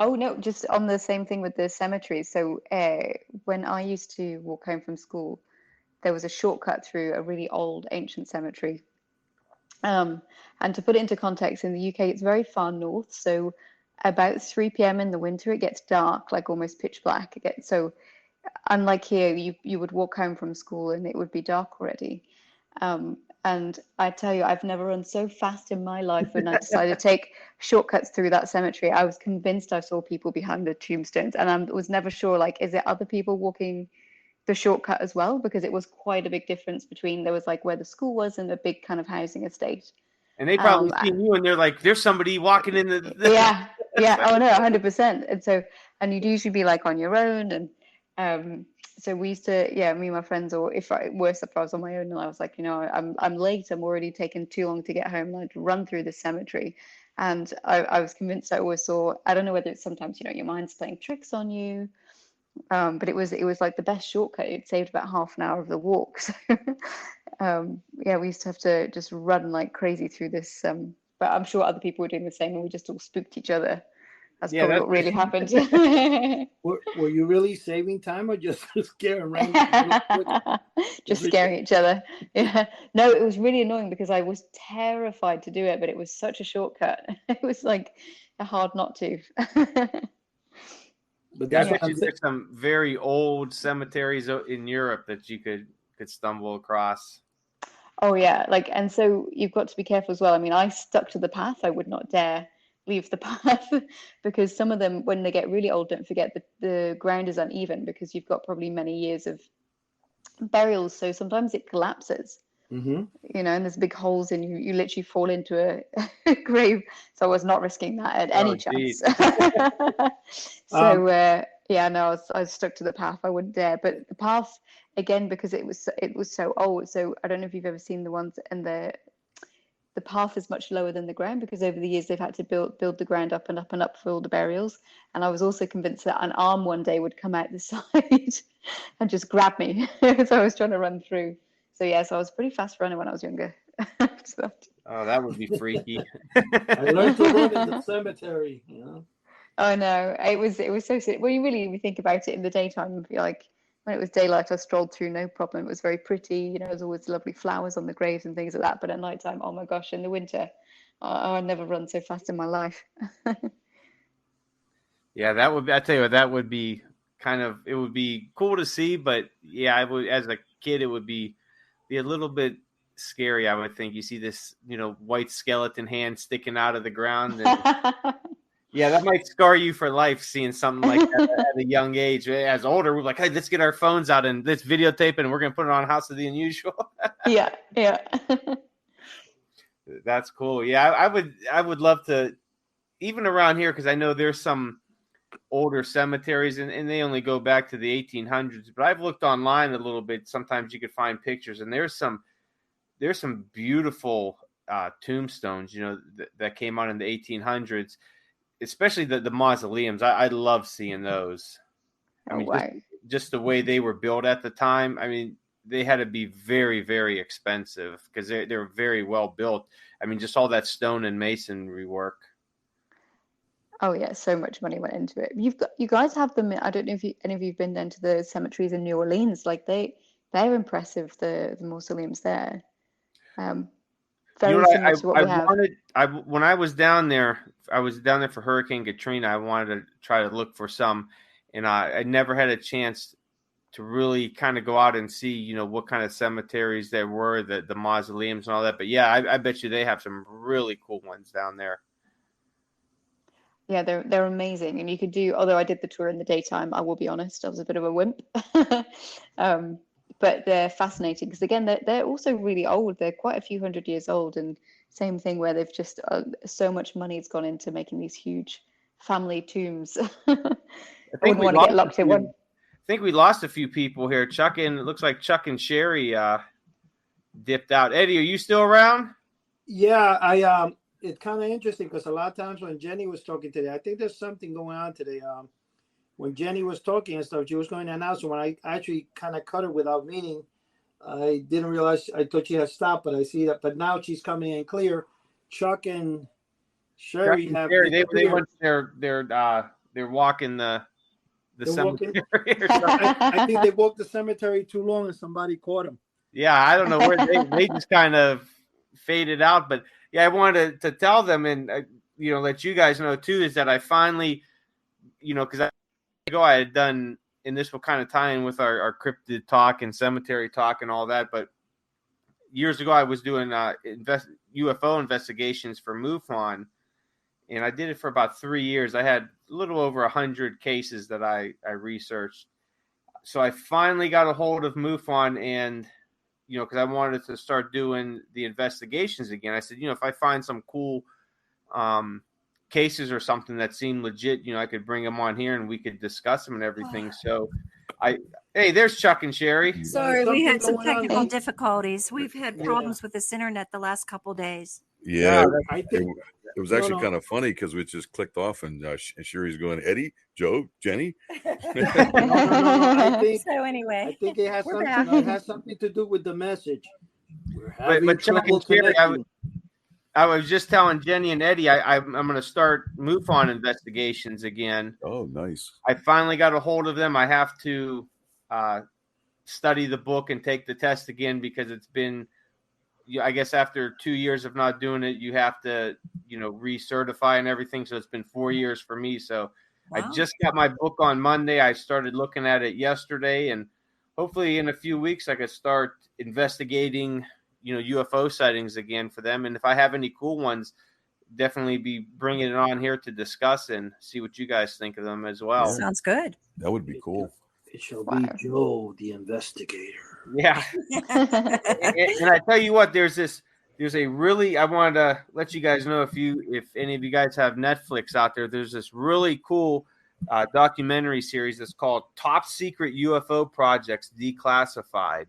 Oh, no, just on the same thing with the cemeteries. So when I used to walk home from school, there was a shortcut through a really old ancient cemetery. And to put it into context, in the UK, it's very far north. So about 3 p.m. in the winter, it gets dark, like almost pitch black. So unlike here, you would walk home from school and it would be dark already. And I tell you, I've never run so fast in my life when I decided to take shortcuts through that cemetery. I was convinced I saw people behind the tombstones, and I was never sure, like, is it other people walking the shortcut as well? Because it was quite a big difference between, there was like where the school was and a big kind of housing estate. And they probably seen you and they're like, there's somebody walking in the... Yeah. Oh no, 100%. And you'd usually be like on your own. And So we used to, yeah, me and my friends, or worse, if I was on my own and I was like, I'm late, I'm already taking too long to get home, and I'd run through the cemetery. And I was convinced I always saw, I don't know whether it's sometimes, your mind's playing tricks on you. But it was like the best shortcut. It saved about half an hour of the walk. So yeah, we used to have to just run like crazy through this. But I'm sure other people were doing the same, and we just all spooked each other. That's probably what really happened. Were you really saving time or just scaring just scaring each other? Yeah. No, it was really annoying because I was terrified to do it, but it was such a shortcut. It was like hard not to. But there's some very old cemeteries in Europe that you could stumble across. Oh yeah, and so you've got to be careful as well. I mean, I stuck to the path. I would not dare leave the path because some of them, when they get really old, don't forget the ground is uneven because you've got probably many years of burials. So sometimes it collapses. Mm-hmm. And there's big holes and you literally fall into a grave. So I was not risking that at any chance. So yeah, no, I was stuck to the path. I wouldn't dare. But the path, again, because it was so old. So I don't know if you've ever seen the ones, and the path is much lower than the ground because over the years they've had to build the ground up and up and up for all the burials. And I was also convinced that an arm one day would come out the side and just grab me. So I was trying to run through. So yes, I was a pretty fast runner when I was younger. Oh, that would be freaky. I learned to run in the cemetery. Oh no, it was so silly. When you really think about it in the daytime, I feel like when it was daylight, I strolled through no problem. It was very pretty. There's always lovely flowers on the graves and things like that. But at nighttime, oh my gosh, in the winter, I'd never run so fast in my life. Yeah, I tell you what, that would be it would be cool to see, but yeah, as a kid, it would be a little bit scary, I would think. You see this, white skeleton hand sticking out of the ground. And, yeah, that might scar you for life, seeing something like that at a young age. As older, we're like, hey, let's get our phones out and let's videotape it, and we're going to put it on House of the Unusual. Yeah. That's cool. Yeah, I would love to, even around here, because I know there's some older cemeteries, and they only go back to the 1800s. But I've looked online a little bit. Sometimes you could find pictures, and there's some beautiful tombstones, that came out in the 1800s, especially the mausoleums. I love seeing those. I mean, just the way they were built at the time. I mean, they had to be very, very expensive because they're very well built. I mean, just all that stone and masonry work. Oh yeah, so much money went into it. You guys have them. I don't know if any of you've been down to the cemeteries in New Orleans. Like they're impressive. The mausoleums there. Very similar to what we have. When I was down there for Hurricane Katrina. I wanted to try to look for some, and I never had a chance to really kind of go out and see, what kind of cemeteries there were, the mausoleums and all that. But yeah, I bet you they have some really cool ones down there. Yeah, they're amazing, and you could do. Although I did the tour in the daytime, I will be honest, I was a bit of a wimp. But they're fascinating because again, they're also really old. They're quite a few hundred years old, and same thing where they've just so much money's gone into making these huge family tombs. I wouldn't want to get locked in one. I think we lost a few people here. It looks like Chuck and Cheri dipped out. Eddie, are you still around? Yeah, it's kind of interesting because a lot of times when Jenny was talking today, I think there's something going on today. When Jenny was talking and stuff, she was going to announce. When I actually kind of cut her without meaning, I didn't realize. I thought she had stopped, but I see that. But now she's coming in clear. Chuck and Cheri have. They went. They're walking the cemetery. I think they walked the cemetery too long, and somebody caught them. Yeah, I don't know where they just kind of faded out, but. Yeah, I wanted to tell them and, let you guys know, too, is that I finally, because I had done, and this will kind of tie in with our cryptid talk and cemetery talk and all that, but years ago I was doing UFO investigations for MUFON, and I did it for about 3 years. I had a little over 100 cases that I researched. So I finally got a hold of MUFON and because I wanted to start doing the investigations again. I said, if I find some cool cases or something that seemed legit, you know, I could bring them on here and we could discuss them and everything. So hey, there's Chuck and Cheri. Sorry, we had some Something going on. technical difficulties. We've had Yeah. problems with this internet the last couple days. Yeah, I think it was actually no. kind of funny because we just clicked off, and Sherry's going, Eddie, Joe, Jenny. No. I think So anyway, I think it has we're something. back. It has something to do with the message. We're having But Chuck trouble and Cheri, connecting. I was just telling Jenny and Eddie, I'm going to start MUFON investigations again. Oh, nice. I finally got a hold of them. I have to study the book and take the test again because it's been, I guess after 2 years of not doing it, you have to, you know, recertify and everything. So it's been 4 years for me. So Wow. I just got my book on Monday. I started looking at it yesterday, and hopefully in a few weeks I could start investigating, you know, UFO sightings again for them. And if I have any cool ones, definitely be bringing it on here to discuss and see what you guys think of them as well. Sounds good. That would be cool. It shall be Joe, the investigator. Yeah. and I tell you what, there's a really, I wanted to let you guys know if any of you guys have Netflix out there, there's this really cool documentary series that's called Top Secret UFO Projects Declassified.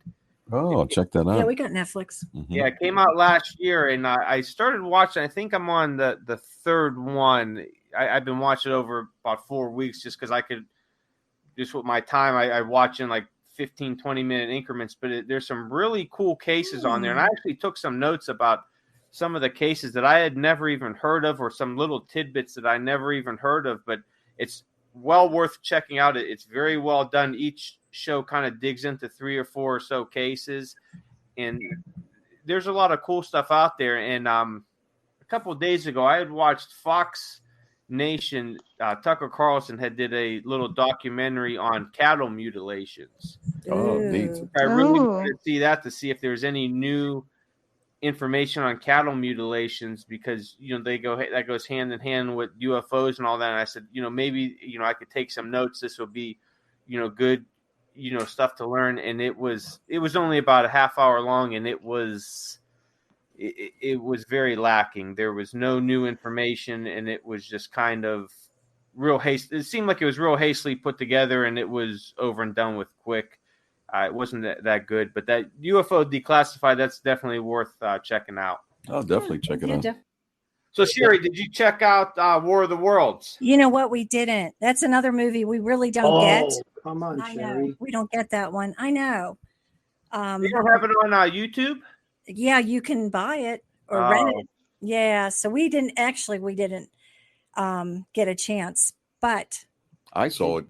Oh, check that out. Yeah, we got Netflix. Mm-hmm. Yeah, it came out last year, and I started watching. I think I'm on the third one. I've been watching over about 4 weeks just because I could, just with my time, I watch in like 15, 20-minute increments. But there's some really cool cases on there, and I actually took some notes about some of the cases that I had never even heard of, or some little tidbits that I never even heard of. But it's well worth checking out. It's very well done. Each show kind of digs into 3 or 4 or so cases, and there's a lot of cool stuff out there. And a couple of days ago, I had watched Fox Nation. Tucker Carlson had did a little documentary on cattle mutilations. Oh, neat. I really wanted to see that, to see if there's any new information on cattle mutilations, because, you know, that goes hand in hand with UFOs and all that. And I said, you know, maybe, you know, I could take some notes. This will be, you know, good, you know, stuff to learn. And it was only about a half hour long, and it was very lacking. There was no new information, and it was just kind of real haste. It seemed like it was real hastily put together, and it was over and done with quick. It wasn't that good, but that UFO Declassified, that's definitely worth checking out. I'll definitely check it out. So, Cheri, did you check out War of the Worlds? You know what? We didn't. That's another movie we really don't get. Come on, I Cheri. know. We don't get that one. I know. You don't have it on YouTube? Yeah, you can buy it or rent it. Yeah, so we didn't get a chance, but I saw it.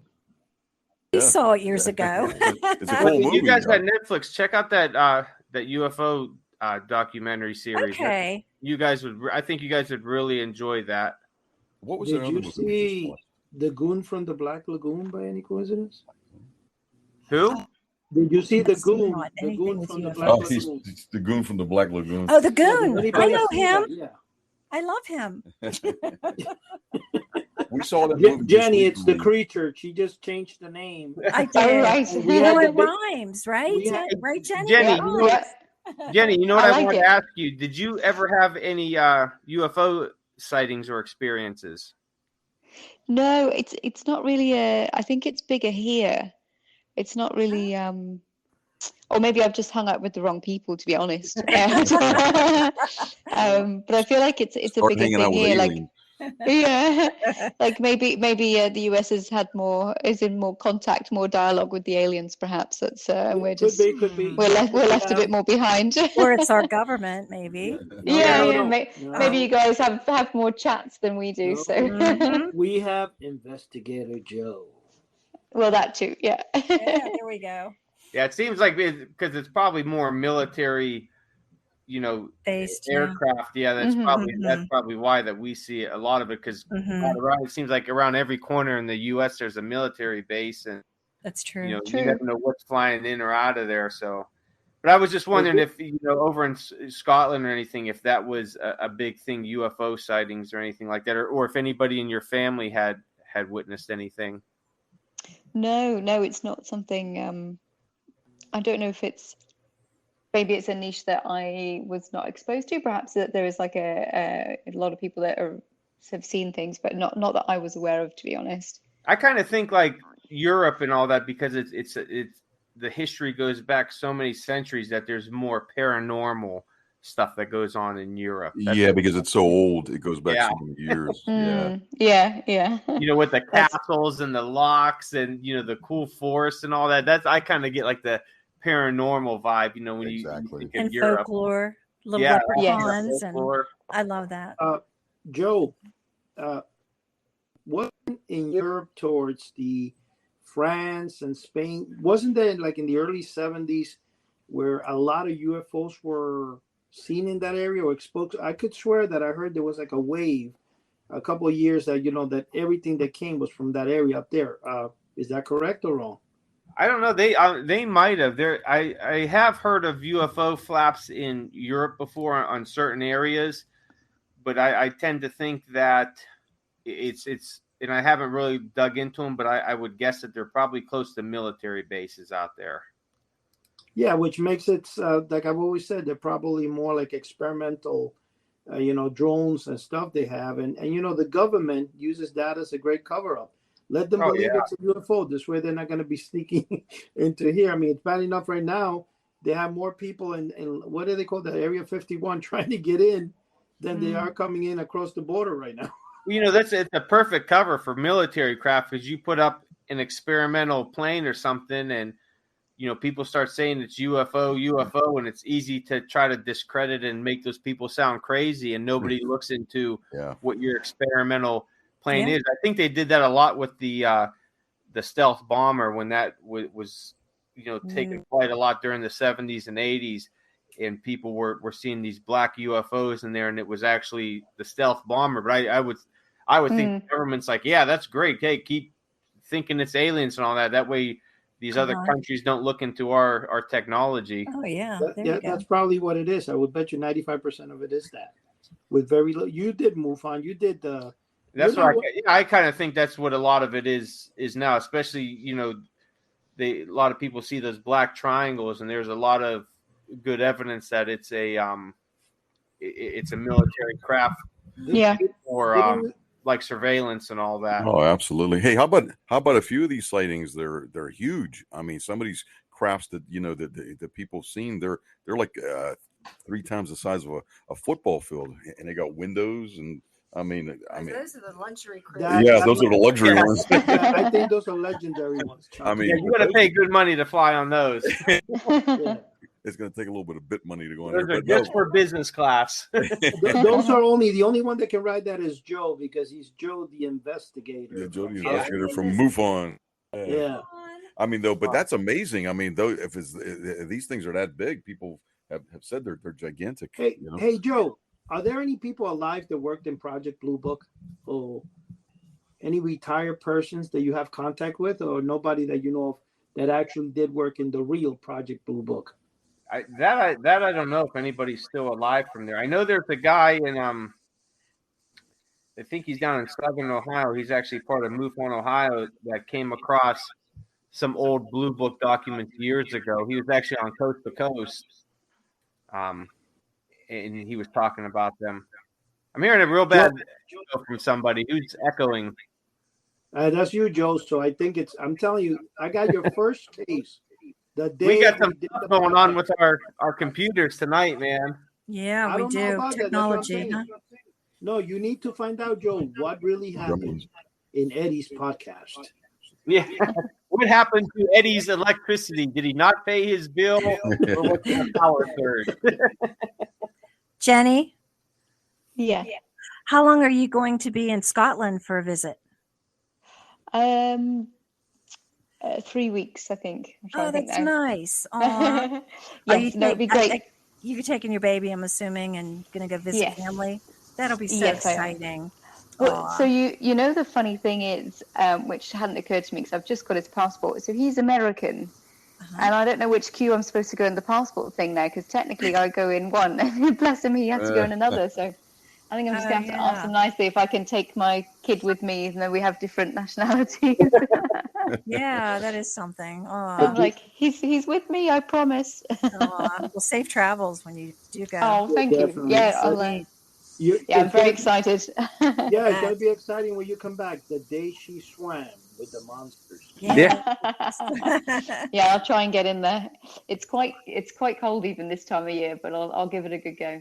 we saw it years ago. It's a cool movie. You guys had Netflix. Check out that UFO documentary series. Okay. I think you guys would really enjoy that. What was Did that you other see the Goon from the Black Lagoon by any coincidence? Who? Did you see the I've seen Goon? not The anything Goon with from the UFOs. Black Oh, Lagoon. he's the Goon from the Black Lagoon. Oh, the Goon. Anybody I know else see him. that? Yeah. I love him. We saw that movie. Jenny, it's the creature. She just changed the name. I did. right. We had No, the it big- rhymes, right? Right, Jenny? Jenny, Yeah. you know, Jenny, you know what I I like wanted it. to ask you? Did you ever have any UFO sightings or experiences? No, it's not really I think it's bigger here. It's not really or maybe I've just hung out with the wrong people, to be honest. But I feel like it's a Start bigger hanging out thing with here. Like, aliens. yeah, like maybe the US is in more contact, more dialogue with the aliens. Perhaps that's and we're just Could be. we're left a bit more behind. Or it's our government, maybe. Yeah. No. Maybe you guys have more chats than we do. No. So Mhm. We have Investigator Joe. well, that too. Yeah. Yeah, there we go. Yeah, it seems like because it's probably more military, you know, Based, yeah. aircraft. Yeah, that's probably why that we see a lot of it, because it seems like around every corner in the U.S. there's a military base, and That's true. you know True. you never know what's flying in or out of there. So, but I was just wondering if, you know, over in Scotland or anything, if that was a big thing, UFO sightings or anything like that, or if anybody in your family had witnessed anything. No, it's not something. I don't know if maybe it's a niche that I was not exposed to. Perhaps that there is like a lot of people that are have seen things, but not that I was aware of, to be honest. I kind of think like Europe and all that, because it's the history goes back so many centuries that there's more paranormal stuff that goes on in Europe. Yeah, because it's so old. It goes back so many years. Yeah. With the castles and the locks and, the cool forest and all that. I kind of get like the paranormal vibe, when you think of and Europe. Folklore, little leprechauns, and I love that. Joe, what in Europe towards the France and Spain, wasn't there like in the early 70s where a lot of UFOs were seen in that area or exposed? I could swear that I heard there was like a wave a couple of years that that everything that came was from that area up there. Is that correct or wrong? I don't know. They might have. I have heard of UFO flaps in Europe before on certain areas, but I tend to think that it's and I haven't really dug into them, but I would guess that they're probably close to military bases out there. Yeah, which makes it like I've always said, they're probably more like experimental, drones and stuff they have, and the government uses that as a great cover up. Let them believe it's a UFO. This way, they're not going to be sneaking into here. I mean, it's bad enough right now. They have more people in what do they call that, Area 51, trying to get in than they are coming in across the border right now. It's a perfect cover for military craft, because you put up an experimental plane or something, and people start saying it's UFO, and it's easy to try to discredit and make those people sound crazy, and nobody looks into what your experimental plane is. I think they did that a lot with the stealth bomber when that was taking flight a lot during the 70s and 80s, and people were seeing these black UFOs in there, and it was actually the stealth bomber. But I would think the government's like, yeah, that's great. Hey, keep thinking it's aliens and all that. That way these other countries don't look into our technology. Oh, yeah. That's probably what it is. I would bet you 95% of it is that. With very little. You did move on. You did the. That's what I kind of think that's what a lot of it is now, especially, a lot of people see those black triangles, and there's a lot of good evidence that it's a military craft. Or like surveillance and all that. Oh, absolutely. Hey, how about a few of these sightings? They're huge. I mean, some of these crafts that that people have seen, they're like 3 times the size of a football field, and they got windows, and I mean, those are the luxury craft. Those are the luxury ones. I think those are legendary ones. I mean, you got to pay good money to fly on those. It's going to take a little bit of bit money to go on those there. Are just for business class. Those are the only one that can ride that is Joe, because he's Joe the investigator. Yeah, Joe the investigator from MUFON. Yeah. I mean, though, but that's amazing. I mean, though, if these things are that big, people have said they're gigantic. Hey, Joe, are there any people alive that worked in Project Blue Book, or any retired persons that you have contact with, or nobody that you know of that actually did work in the real Project Blue Book? I don't know if anybody's still alive from there. I know there's a guy in I think he's down in Southern Ohio. He's actually part of MUFON, Ohio, that came across some old Blue Book documents years ago. He was actually on Coast to Coast, and he was talking about them. I'm hearing a real bad echo from somebody who's echoing. That's you, Joe. So I think I'm telling you, I got your first case. We got some stuff going on with our computers tonight, man. Yeah, we do. Technology, huh? No, you need to find out, Joe, what really happened in Eddie's podcast. Yeah. What happened to Eddie's electricity? Did he not pay his bill, or was the power surge? Jenny? Yeah. How long are you going to be in Scotland for a visit? 3 weeks, I think. Oh, that's nice. Yes, it'd be great. You're taking your baby, I'm assuming, and going to go visit family. That'll be so exciting. Well, so you know the funny thing is, which hadn't occurred to me because I've just got his passport. So he's American, and I don't know which queue I'm supposed to go in the passport thing now, because technically I go in one, and bless him, he has to go in another. So I think I'm just going to have to ask him nicely if I can take my kid with me, even though we have different nationalities. Yeah, that is something. I'm like, he's with me, I promise. Well, safe travels when you do go. Oh, thank you. Yeah, I'm very excited. Yeah, it's gonna be exciting when you come back. The day she swam with the monsters. Yeah. Yeah, I'll try and get in there. It's quite cold even this time of year, but I'll give it a good go.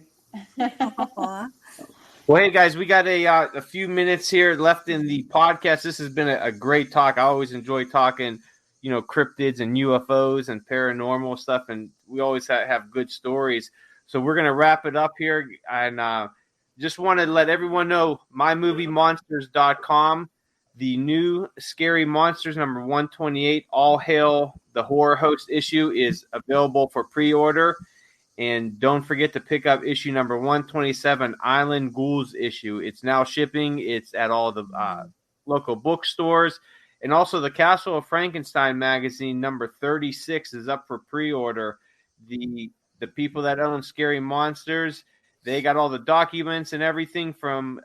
Well, hey guys, we got a few minutes here left in the podcast. This has been a great talk. I always enjoy talking, cryptids and UFOs and paranormal stuff, and we always have good stories. So we're gonna wrap it up here, and just want to let everyone know mymoviemonsters.com. The new Scary Monsters number 128, All Hail the Horror Host issue is available for pre-order. And don't forget to pick up issue number 127, Island Ghouls issue. It's now shipping. It's at all the local bookstores. And also the Castle of Frankenstein magazine number 36 is up for pre-order. The people that own Scary Monsters, they got all the documents and everything from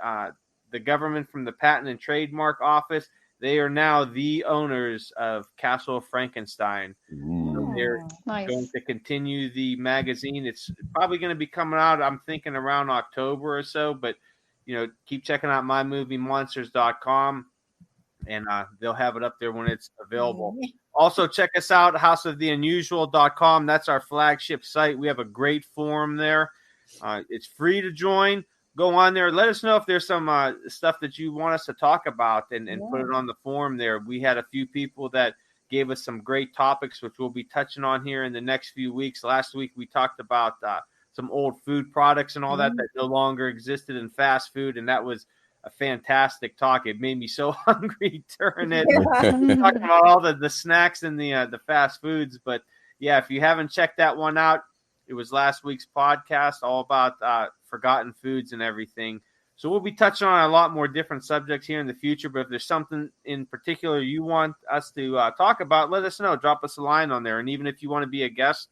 the government, from the Patent and Trademark Office. They are now the owners of Castle of Frankenstein. So they're going to continue the magazine. It's probably going to be coming out, I'm thinking, around October or so. But, keep checking out mymoviemonsters.com, and they'll have it up there when it's available. Also, check us out, houseoftheunusual.com. That's our flagship site. We have a great forum there. It's free to join. Go on there. Let us know if there's some stuff that you want us to talk about and put it on the forum there. We had a few people that gave us some great topics, which we'll be touching on here in the next few weeks. Last week, we talked about some old food products and all that no longer existed in fast food, and that was a fantastic talk. It made me so hungry during it. Talking about all the snacks and the fast foods. But, yeah, if you haven't checked that one out, it was last week's podcast, all about forgotten foods and everything. So we'll be touching on a lot more different subjects here in the future. But if there's something in particular you want us to talk about, let us know. Drop us a line on there. And even if you want to be a guest,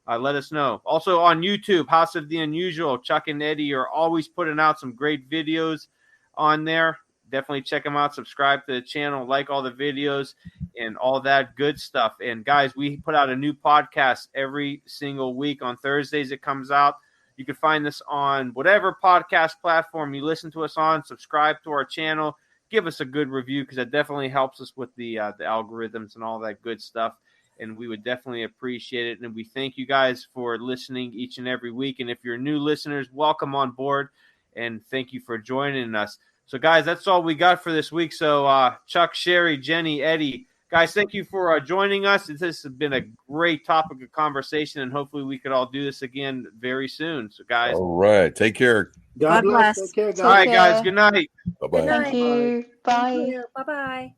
let us know. Also on YouTube, House of the Unusual, Chuck and Eddie are always putting out some great videos on there. Definitely check them out. Subscribe to the channel, like all the videos, and all that good stuff. And guys, we put out a new podcast every single week on Thursdays. It comes out. You can find this on whatever podcast platform you listen to us on. Subscribe to our channel. Give us a good review, because that definitely helps us with the algorithms and all that good stuff. And we would definitely appreciate it. And we thank you guys for listening each and every week. And if you're new listeners, welcome on board. And thank you for joining us. So, guys, that's all we got for this week. So, Chuck, Cheri, Jenny, Eddie, guys, thank you for joining us. This has been a great topic of conversation, and hopefully we could all do this again very soon. So, guys. All right. Take care. God bless. Take care, guys. All right, guys. Good night. Bye-bye. Thank you. Bye. Bye-bye.